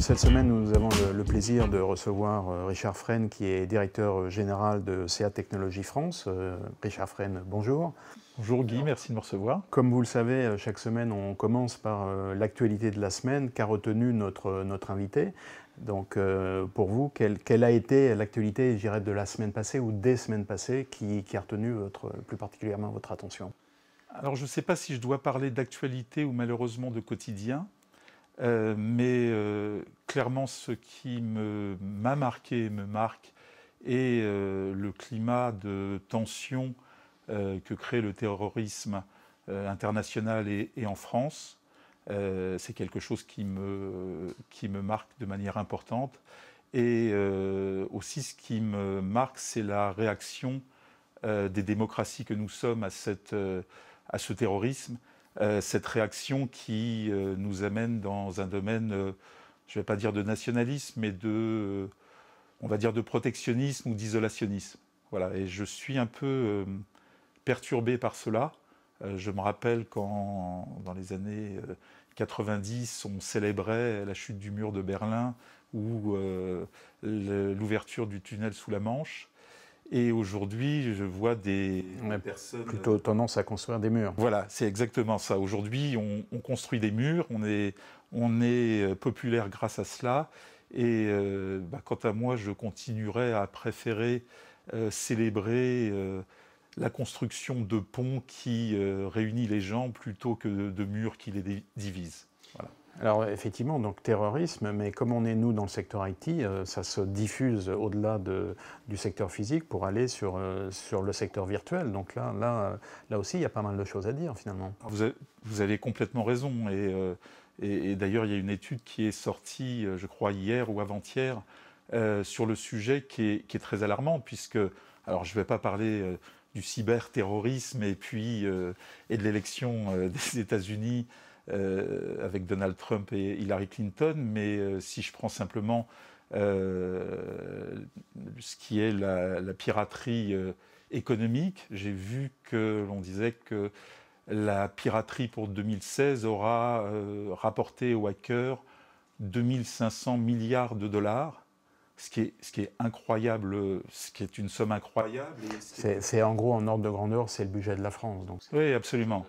Cette semaine, nous avons le plaisir de recevoir Richard Fresne, qui est directeur général de CA Technologies France. Richard Fresne, bonjour. Bonjour Guy, merci de me recevoir. Comme vous le savez, chaque semaine, on commence par l'actualité de la semaine qu'a retenu notre invité. Donc, pour vous, quelle a été l'actualité, je dirais, de la semaine passée ou des semaines passées qui a retenu plus particulièrement votre attention? Alors, je ne sais pas si je dois parler d'actualité ou malheureusement de quotidien, mais clairement, ce qui m'a marqué et me marque est le climat de tension que crée le terrorisme international et en France. C'est quelque chose qui me marque de manière importante. Et aussi, ce qui me marque, c'est la réaction des démocraties que nous sommes à ce terrorisme. Cette réaction qui nous amène dans un domaine, je ne vais pas dire de nationalisme, mais on va dire de protectionnisme ou d'isolationnisme. Voilà. Et je suis un peu perturbé par cela. Je me rappelle quand, dans les années 90, on célébrait la chute du mur de Berlin ou l'ouverture du tunnel sous la Manche. Et aujourd'hui, je vois des personnes... Plutôt tendance à construire des murs. Voilà, c'est exactement ça. Aujourd'hui, on construit des murs, on est populaire grâce à cela. Et quant à moi, je continuerai à préférer célébrer la construction de ponts qui réunit les gens plutôt que de murs qui les divisent. Voilà. Alors effectivement, donc terrorisme, mais comme on est nous dans le secteur IT, ça se diffuse au-delà du secteur physique pour aller sur le secteur virtuel. Donc là aussi, il y a pas mal de choses à dire finalement. Vous avez complètement raison. Et d'ailleurs, il y a une étude qui est sortie, je crois, hier ou avant-hier, sur le sujet qui est très alarmant, puisque, alors je ne vais pas parler du cyberterrorisme et de l'élection des États-Unis avec Donald Trump et Hillary Clinton, mais si je prends simplement ce qui est la piraterie économique, j'ai vu que l'on disait que la piraterie pour 2016 aura rapporté aux hackers 2500 milliards de dollars, ce qui est incroyable, ce qui est une somme incroyable. C'est en gros, en ordre de grandeur, c'est le budget de la France. Donc oui, absolument.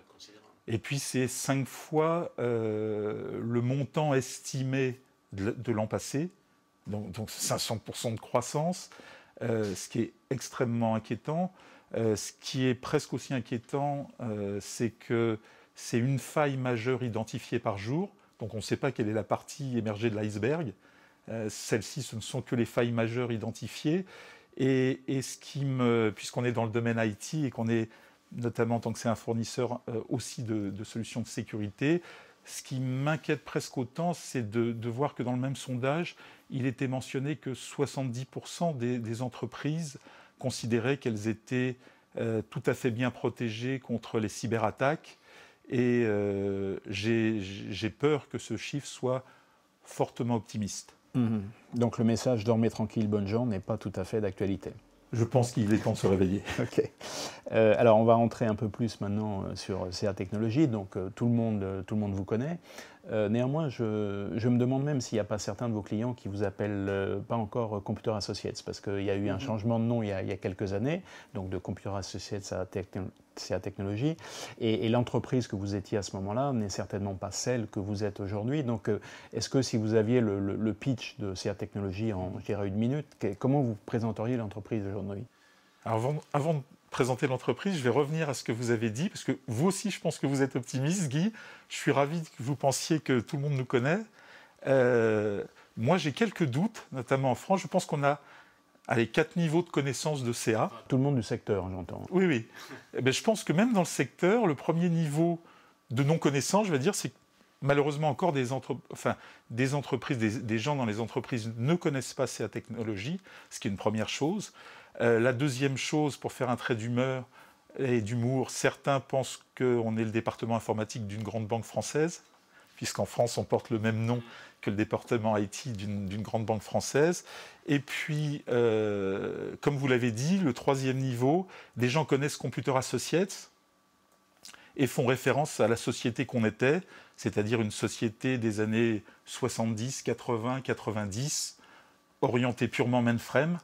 Et puis c'est 5 fois le montant estimé de l'an passé, donc 500% de croissance, ce qui est extrêmement inquiétant. Ce qui est presque aussi inquiétant, c'est que c'est une faille majeure identifiée par jour, donc on ne sait pas quelle est la partie émergée de l'iceberg. Celles-ci, ce ne sont que les failles majeures identifiées. Et puisqu'on est dans le domaine IT et qu'on est notamment en tant que c'est un fournisseur aussi de solutions de sécurité, ce qui m'inquiète presque autant, c'est de voir que dans le même sondage, il était mentionné que 70% des entreprises considéraient qu'elles étaient tout à fait bien protégées contre les cyberattaques. Et j'ai peur que ce chiffre soit fortement optimiste. Mmh. Donc le message « Dormez tranquille, bonnes gens » n'est pas tout à fait d'actualité. Je pense qu'il est temps de se réveiller. Ok. Alors on va rentrer un peu plus maintenant sur CA Technologies. Donc tout le monde vous connaît. Néanmoins, je me demande même s'il n'y a pas certains de vos clients qui vous appellent pas encore Computer Associates, parce qu'il y a eu un changement de nom il y a quelques années, donc de Computer Associates à CA Technologies. Et l'entreprise que vous étiez à ce moment-là n'est certainement pas celle que vous êtes aujourd'hui. Donc est-ce que si vous aviez le pitch de CA Technologies en, je dirais, 1 minute, comment vous présenteriez l'entreprise aujourd'hui? Alors, avant de présenter l'entreprise, je vais revenir à ce que vous avez dit, parce que vous aussi, je pense que vous êtes optimiste, Guy. Je suis ravi que vous pensiez que tout le monde nous connaît. Moi, j'ai quelques doutes, notamment en France. Je pense qu'on a 4 niveaux de connaissance de CA. Tout le monde du secteur, j'entends. Oui, oui. Je pense que même dans le secteur, le premier niveau de non-connaissance, je vais dire, c'est que malheureusement encore des entreprises, des gens dans les entreprises ne connaissent pas CA Technologies, ce qui est une première chose. La deuxième chose, pour faire un trait d'humeur et d'humour, certains pensent qu'on est le département informatique d'une grande banque française, puisqu'en France, on porte le même nom que le département IT d'une grande banque française. Et puis, comme vous l'avez dit, le troisième niveau, des gens connaissent Computer Associates et font référence à la société qu'on était, c'est-à-dire une société des années 70, 80, 90, orientée purement mainframe,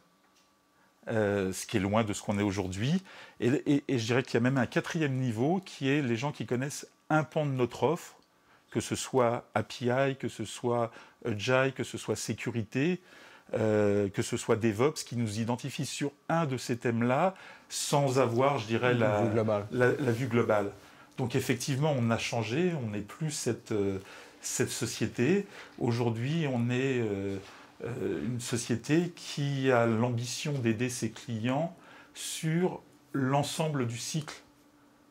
ce qui est loin de ce qu'on est aujourd'hui. Et je dirais qu'il y a même un quatrième niveau qui est les gens qui connaissent un pan de notre offre, que ce soit API, que ce soit Agile, que ce soit sécurité, que ce soit DevOps, qui nous identifie sur un de ces thèmes-là, sans avoir, je dirais, la vue globale. Donc effectivement, on a changé, on n'est plus cette société. Aujourd'hui, on est une société qui a l'ambition d'aider ses clients sur l'ensemble du cycle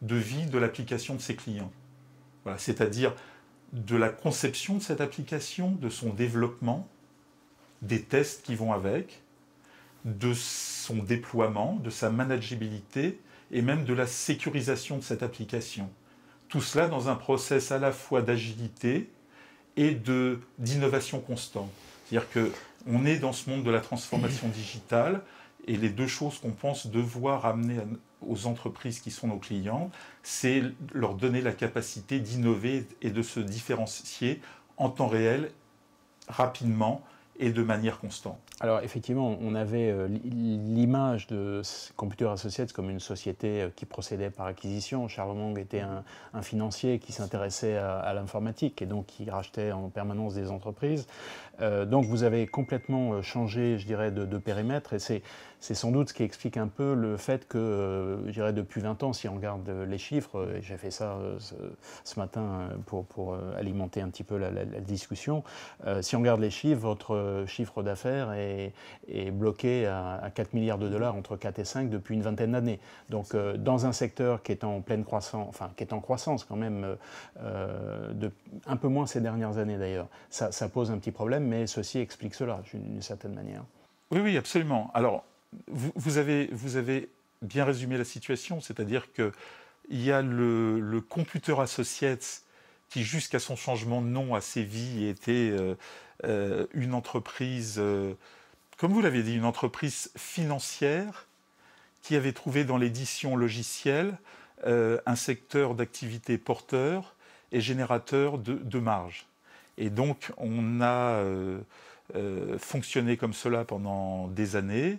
de vie de l'application de ses clients. Voilà, c'est-à-dire de la conception de cette application, de son développement, des tests qui vont avec, de son déploiement, de sa manageabilité et même de la sécurisation de cette application. Tout cela dans un process à la fois d'agilité et d'innovation constante. C'est-à-dire qu'on est dans ce monde de la transformation digitale et les deux choses qu'on pense devoir amener aux entreprises qui sont nos clients, c'est leur donner la capacité d'innover et de se différencier en temps réel, rapidement et de manière constante. Alors effectivement, on avait l'image de Computer Associates comme une société qui procédait par acquisition. Charles Mong était un financier qui s'intéressait à l'informatique et donc qui rachetait en permanence des entreprises. Donc vous avez complètement changé, je dirais, de périmètre et c'est sans doute ce qui explique un peu le fait que, je dirais, depuis 20 ans, si on regarde les chiffres, et j'ai fait ça ce matin pour alimenter un petit peu la discussion, si on regarde les chiffres, votre chiffre d'affaires est bloqué à 4 milliards de dollars, entre 4 et 5, depuis une vingtaine d'années. Donc dans un secteur qui est en pleine croissance, enfin qui est en croissance quand même, un peu moins ces dernières années d'ailleurs, ça pose un petit problème, mais ceci explique cela d'une certaine manière. Oui, oui, absolument. Alors, vous avez bien résumé la situation, c'est-à-dire qu'il y a le Computer Associates qui, jusqu'à son changement de nom à Séville, était une entreprise, comme vous l'avez dit, une entreprise financière qui avait trouvé dans l'édition logicielle un secteur d'activité porteur et générateur de marge. Et donc, on a fonctionné comme cela pendant des années,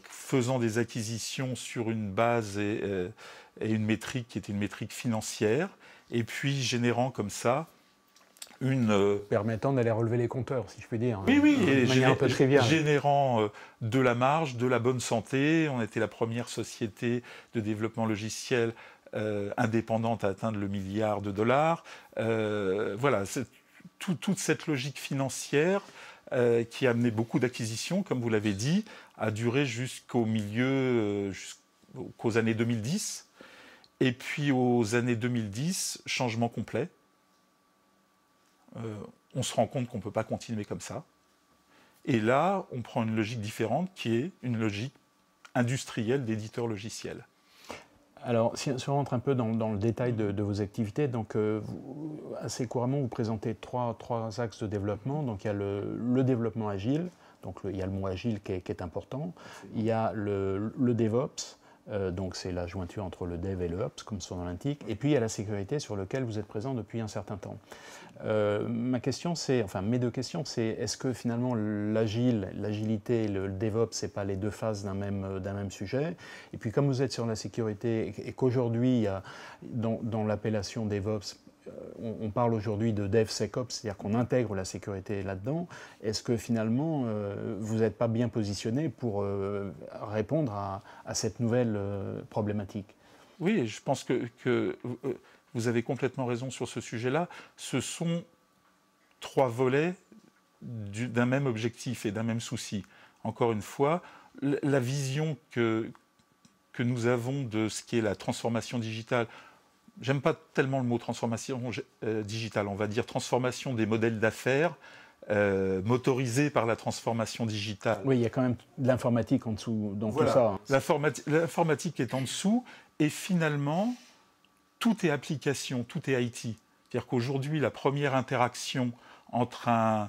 faisant des acquisitions sur une base et une métrique qui était une métrique financière, et puis générant comme ça permettant d'aller relever les compteurs, si je puis dire. Oui, oui, de manière un peu triviale. Générant de la marge, de la bonne santé. On était la première société de développement logiciel indépendante à atteindre le $1 milliard. Voilà, toute cette logique financière qui a amené beaucoup d'acquisitions, comme vous l'avez dit, a duré jusqu'au milieu, jusqu'aux années 2010. Et puis aux années 2010, changement complet. On se rend compte qu'on ne peut pas continuer comme ça. Et là, on prend une logique différente qui est une logique industrielle d'éditeur logiciel. Alors, si on rentre un peu dans le détail de vos activités, donc assez couramment, vous présentez trois axes de développement. Donc, il y a le développement agile, donc il y a le mot agile qui est important. Il y a le DevOps, donc c'est la jointure entre le Dev et le Ops, comme son nom l'indique. Et puis, il y a la sécurité sur laquelle vous êtes présent depuis un certain temps. Mes deux questions, c'est est-ce que finalement l'agilité et le DevOps, ce n'est pas les deux faces d'un même sujet? Et puis comme vous êtes sur la sécurité et qu'aujourd'hui, il y a, dans l'appellation DevOps, on parle aujourd'hui de DevSecOps, c'est-à-dire qu'on intègre la sécurité là-dedans, est-ce que finalement vous n'êtes pas bien positionné pour répondre à cette nouvelle problématique? Oui, je pense que vous avez complètement raison sur ce sujet-là. Ce sont trois volets d'un même objectif et d'un même souci. Encore une fois, la vision que nous avons de ce qu'est la transformation digitale, j'aime pas tellement le mot transformation digitale, on va dire transformation des modèles d'affaires, motorisés par la transformation digitale. Oui, il y a quand même de l'informatique en dessous, donc voilà, tout ça. L'informatique est en dessous, et finalement, tout est application, tout est IT. C'est-à-dire qu'aujourd'hui, la première interaction entre un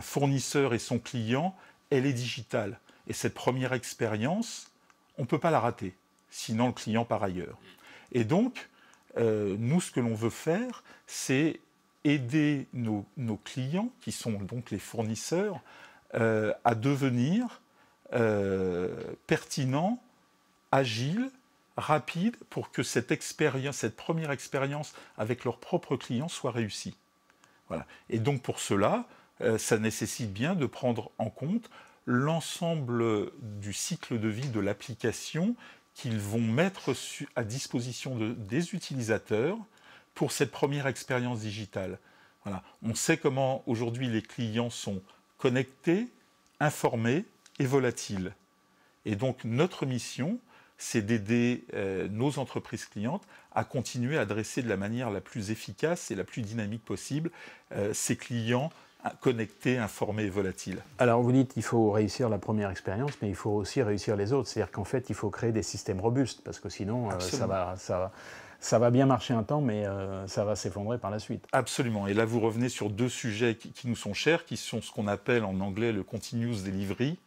fournisseur et son client, elle est digitale. Et cette première expérience, on ne peut pas la rater, sinon le client part ailleurs. Et donc, nous, ce que l'on veut faire, c'est aider nos clients, qui sont donc les fournisseurs, à devenir pertinents, agiles, rapides, pour que cette première expérience avec leurs propres clients soit réussie. Voilà. Et donc pour cela, ça nécessite bien de prendre en compte l'ensemble du cycle de vie de l'application qu'ils vont mettre à disposition des utilisateurs pour cette première expérience digitale. Voilà. On sait comment aujourd'hui les clients sont connectés, informés et volatiles. Et donc notre mission, c'est d'aider nos entreprises clientes à continuer à adresser de la manière la plus efficace et la plus dynamique possible ces clients connectés, informés et volatiles. Alors vous dites qu'il faut réussir la première expérience, mais il faut aussi réussir les autres. C'est-à-dire qu'en fait, il faut créer des systèmes robustes, parce que sinon, ça va bien marcher un temps, mais ça va s'effondrer par la suite. Absolument. Et là, vous revenez sur deux sujets qui nous sont chers, qui sont ce qu'on appelle en anglais le continuous delivery,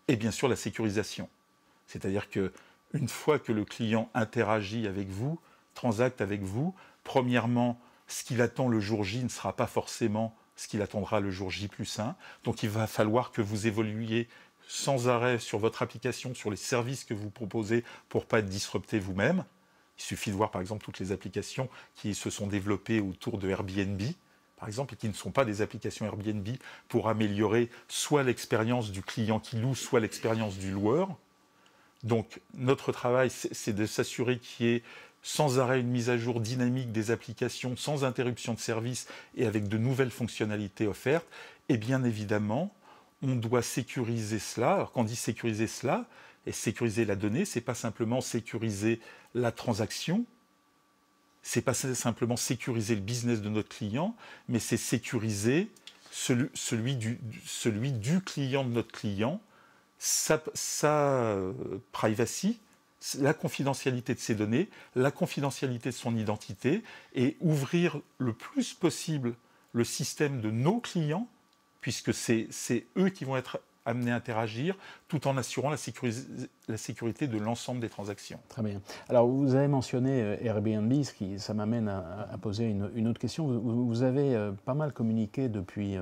et bien sûr la sécurisation. C'est-à-dire qu'une fois que le client interagit avec vous, transacte avec vous, premièrement, ce qu'il attend le jour J ne sera pas forcément ce qu'il attendra le jour J+1. Donc il va falloir que vous évoluiez sans arrêt sur votre application, sur les services que vous proposez pour ne pas être disrupté vous-même. Il suffit de voir par exemple toutes les applications qui se sont développées autour de Airbnb, par exemple, et qui ne sont pas des applications Airbnb pour améliorer soit l'expérience du client qui loue, soit l'expérience du loueur. Donc notre travail, c'est de s'assurer qu'il y ait sans arrêt une mise à jour dynamique des applications, sans interruption de service et avec de nouvelles fonctionnalités offertes. Et bien évidemment, on doit sécuriser cela. Alors quand on dit sécuriser cela, et sécuriser la donnée, ce n'est pas simplement sécuriser la transaction, ce n'est pas simplement sécuriser le business de notre client, mais c'est sécuriser celui du client de notre client, sa privacy, la confidentialité de ses données, la confidentialité de son identité, et ouvrir le plus possible le système de nos clients, puisque c'est eux qui vont être amenés à interagir, tout en assurant la sécurité de l'ensemble des transactions. Très bien. Alors, vous avez mentionné Airbnb, ça m'amène à poser une autre question. Vous avez pas mal communiqué depuis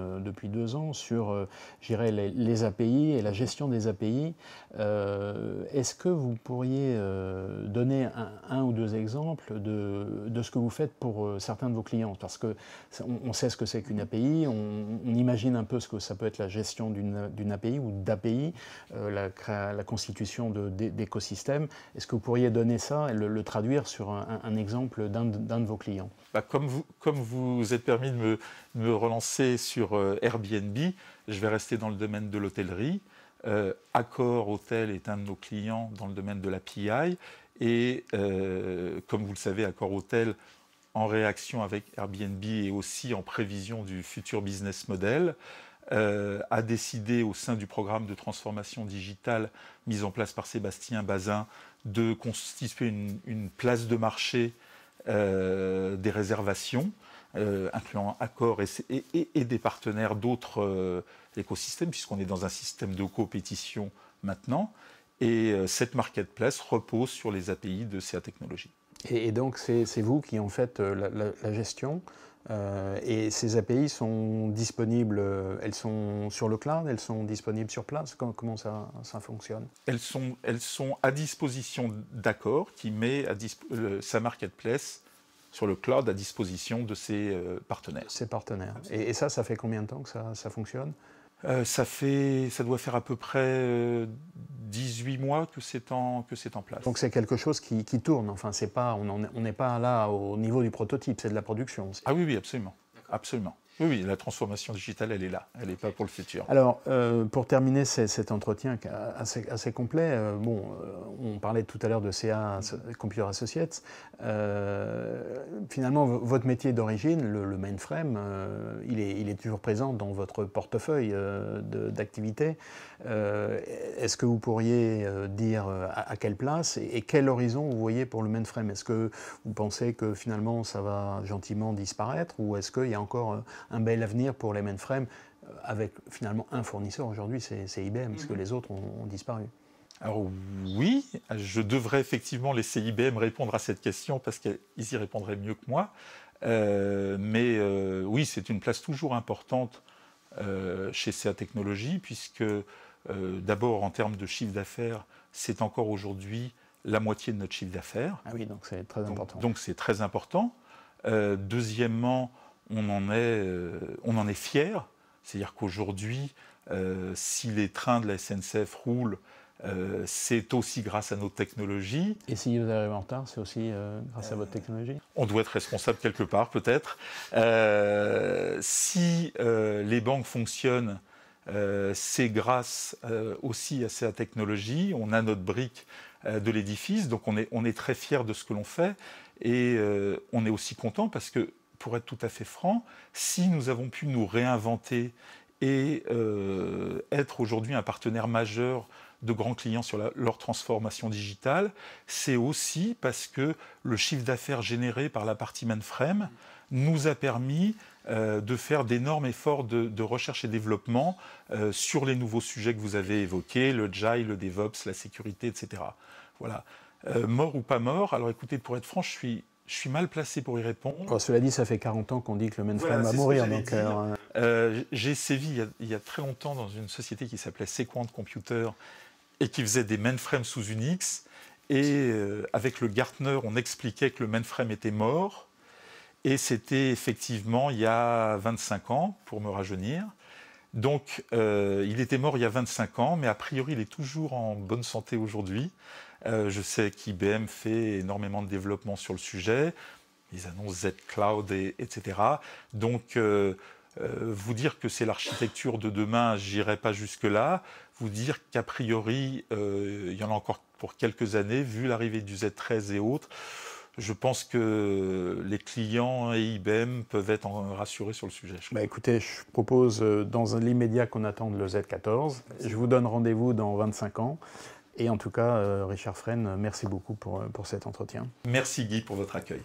2 ans sur, je dirais, les API et la gestion des API. Est-ce que vous pourriez donner un ou deux exemples de ce que vous faites pour certains de vos clients? Parce qu'on sait ce que c'est qu'une API, on imagine un peu ce que ça peut être la gestion d'une API ou d'API, la constitution d'écosystèmes. Est-ce que vous pourriez donner ça et le traduire sur un exemple d'un de vos clients? Comme vous êtes permis de me relancer sur Airbnb, je vais rester dans le domaine de l'hôtellerie. Accor Hotel est un de nos clients dans le domaine de l'API. Et comme vous le savez, Accor Hotel, en réaction avec Airbnb et aussi en prévision du futur business model, a décidé au sein du programme de transformation digitale mis en place par Sébastien Bazin de constituer une place de marché des réservations, incluant Accor et des partenaires d'autres écosystèmes, puisqu'on est dans un système de compétition maintenant. Et cette marketplace repose sur les API de CA Technologies. Et donc c'est vous qui en faites la gestion. Et ces API sont disponibles, elles sont sur le cloud, elles sont disponibles sur place? Comment ça fonctionne? Elles sont à disposition d'Accor, qui met sa marketplace sur le cloud à disposition de ses partenaires. Ses partenaires. Et ça fait combien de temps que ça fonctionne? Ça doit faire à peu près 18 mois que c'est en place. Donc c'est quelque chose qui tourne, enfin on n'est pas là au niveau du prototype, c'est de la production. Ah oui, absolument. Absolument. Oui, la transformation digitale, elle est là, elle n'est pas pour le futur. Alors, pour terminer cet entretien assez complet, on parlait tout à l'heure de CA Computer Associates. Finalement, votre métier d'origine, le mainframe, il est toujours présent dans votre portefeuille d'activités. Est-ce que vous pourriez dire à quelle place et quel horizon vous voyez pour le mainframe? Est-ce que vous pensez que finalement ça va gentiment disparaître, ou est-ce qu'il y a encore un bel avenir pour les mainframes avec finalement un fournisseur aujourd'hui, c'est IBM, parce que les autres ont disparu? Alors oui, je devrais effectivement laisser IBM répondre à cette question parce qu'ils y répondraient mieux que moi. Oui, c'est une place toujours importante chez CA Technologies puisque d'abord en termes de chiffre d'affaires, c'est encore aujourd'hui la moitié de notre chiffre d'affaires. Ah oui, donc c'est très important. Donc c'est très important. Deuxièmement, on en est fier. C'est-à-dire qu'aujourd'hui, si les trains de la SNCF roulent, c'est aussi grâce à nos technologies. Et si vous arrivez en retard, c'est aussi grâce à votre technologie? On doit être responsable quelque part, peut-être. Si les banques fonctionnent, c'est grâce aussi à ces technologies. On a notre brique de l'édifice, donc on est très fiers de ce que l'on fait. Et on est aussi content parce que, pour être tout à fait franc, si nous avons pu nous réinventer et être aujourd'hui un partenaire majeur de grands clients sur leur transformation digitale, c'est aussi parce que le chiffre d'affaires généré par la partie mainframe nous a permis de faire d'énormes efforts de recherche et développement sur les nouveaux sujets que vous avez évoqués, le Agile, le DevOps, la sécurité, etc. Voilà. Mort ou pas mort, alors écoutez, pour être franc, je suis mal placé pour y répondre. Bon, cela dit, ça fait 40 ans qu'on dit que le mainframe va mourir. Donc, j'ai sévi il y a très longtemps dans une société qui s'appelait Sequent Computer et qui faisait des mainframes sous Unix. Et avec le Gartner, on expliquait que le mainframe était mort. Et c'était effectivement il y a 25 ans, pour me rajeunir. Donc, il était mort il y a 25 ans, mais a priori, il est toujours en bonne santé aujourd'hui. Je sais qu'IBM fait énormément de développement sur le sujet. Ils annoncent Z-Cloud, etc. Donc, vous dire que c'est l'architecture de demain, j'irai pas jusque-là. Vous dire qu'a priori, il y en a encore pour quelques années, vu l'arrivée du Z13 et autres. Je pense que les clients et IBM peuvent être rassurés sur le sujet. Bah écoutez, je propose dans l'immédiat qu'on attende le Z14. Je vous donne rendez-vous dans 25 ans. Et en tout cas, Richard Fresne, merci beaucoup pour cet entretien. Merci Guy pour votre accueil.